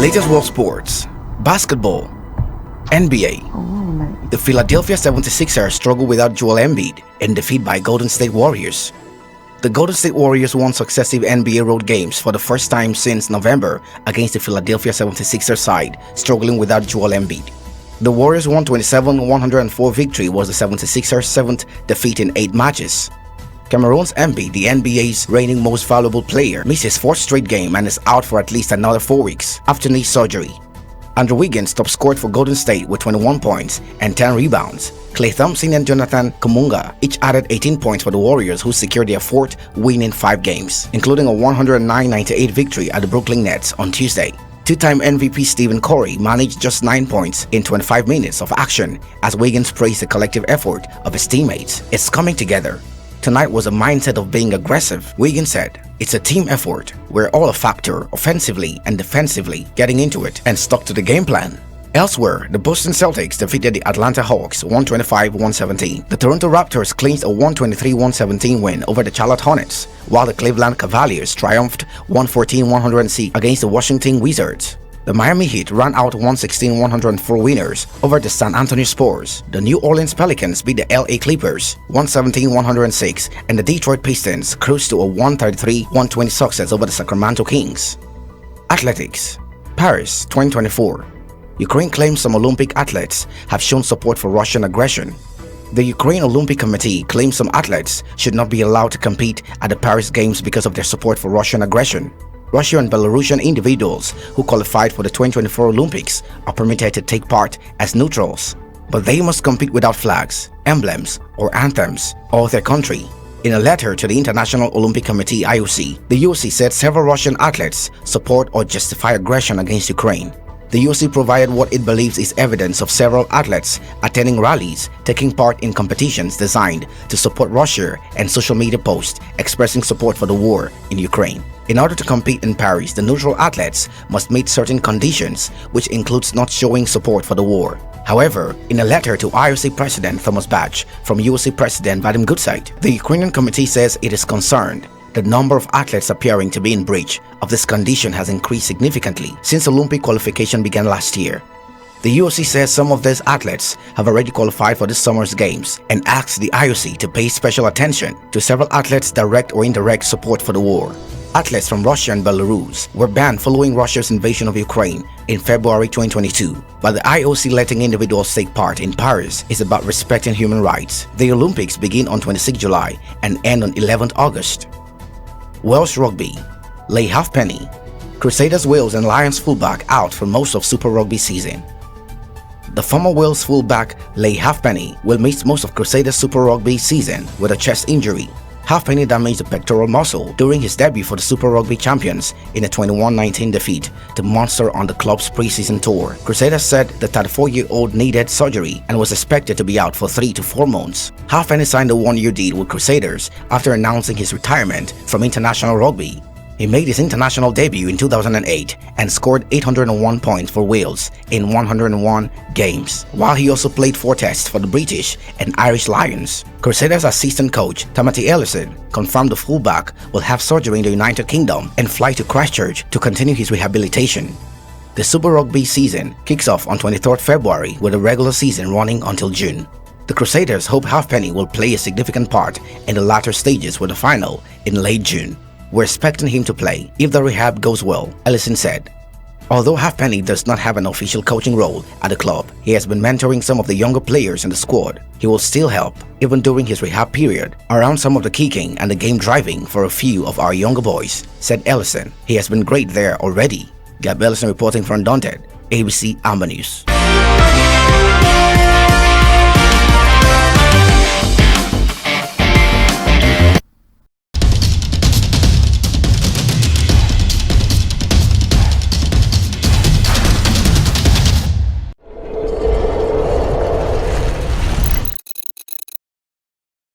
Latest world sports. Basketball. NBA. The Philadelphia 76ers struggle without Joel Embiid in defeat by Golden State Warriors. The Golden State Warriors won successive NBA road games for the first time since November against the Philadelphia 76ers side, struggling without Joel Embiid. The Warriors' 127-104 victory was the 76ers' seventh defeat in 8 matches. Cameroon's Embiid, the NBA's reigning most valuable player, missed his 4th straight game and is out for at least another 4 weeks after knee surgery. Andrew Wiggins top scored for Golden State with 21 points and 10 rebounds. Klay Thompson and Jonathan Kuminga each added 18 points for the Warriors, who secured their 4th win in 5 games, including a 109-98 victory at the Brooklyn Nets on Tuesday. Two-time MVP Stephen Curry managed just 9 points in 25 minutes of action as Wiggins praised the collective effort of his teammates. "It's coming together. Tonight was a mindset of being aggressive," Wiggins said. "It's a team effort. We're all a factor, offensively and defensively, getting into it and stuck to the game plan." Elsewhere, the Boston Celtics defeated the Atlanta Hawks 125-117. The Toronto Raptors clinched a 123-117 win over the Charlotte Hornets, while the Cleveland Cavaliers triumphed 114-106 against the Washington Wizards. The Miami Heat ran out 116-104 winners over the San Antonio Spurs. The New Orleans Pelicans beat the LA Clippers 117-106, and the Detroit Pistons cruised to a 133-120 success over the Sacramento Kings. Athletics. Paris 2024. Ukraine claims some Olympic athletes have shown support for Russian aggression. The Ukraine Olympic Committee claims some athletes should not be allowed to compete at the Paris Games because of their support for Russian aggression. Russian and Belarusian individuals who qualified for the 2024 Olympics are permitted to take part as neutrals, but they must compete without flags, emblems, or anthems of their country. In a letter to the International Olympic Committee (IOC), the UOC said several Russian athletes support or justify aggression against Ukraine. The UOC provided what it believes is evidence of several athletes attending rallies, taking part in competitions designed to support Russia, and social media posts expressing support for the war in Ukraine. In order to compete in Paris, the neutral athletes must meet certain conditions, which includes not showing support for the war. However, in a letter to IOC President Thomas Bach from UOC President Vadim Gutsait, the Ukrainian committee says it is concerned the number of athletes appearing to be in breach of this condition has increased significantly since Olympic qualification began last year. The UOC says some of these athletes have already qualified for this summer's games and asks the IOC to pay special attention to several athletes' direct or indirect support for the war. Athletes from Russia and Belarus were banned following Russia's invasion of Ukraine in February 2022, but the IOC letting individuals take part in Paris is about respecting human rights. The Olympics begin on 26 July and end on 11 August. Welsh Rugby. Leigh Halfpenny. Crusaders Wales and Lions fullback out for most of Super Rugby season. The former Wales fullback Leigh Halfpenny will miss most of Crusaders Super Rugby season with a chest injury. Halfpenny damaged the pectoral muscle during his debut for the Super Rugby champions in a 21-19 defeat to Munster on the club's preseason tour. Crusaders said the 34-year-old needed surgery and was expected to be out for 3 to 4 months. Halfpenny signed a 1-year deal with Crusaders after announcing his retirement from international rugby. He made his international debut in 2008 and scored 801 points for Wales in 101 games, while he also played 4 tests for the British and Irish Lions. Crusaders assistant coach Timothy Ellison confirmed the fullback will have surgery in the United Kingdom and fly to Christchurch to continue his rehabilitation. The Super Rugby season kicks off on 23rd February with a regular season running until June. The Crusaders hope Halfpenny will play a significant part in the latter stages with the final in late June. "We're expecting him to play if the rehab goes well," Ellison said. Although Halfpenny does not have an official coaching role at the club, he has been mentoring some of the younger players in the squad. He will still help, even during his rehab period, around some of the kicking and the game driving for a few of our younger boys, said Ellison. He has been great there already. Gab Ellison reporting from Undaunted, ABC Amba News.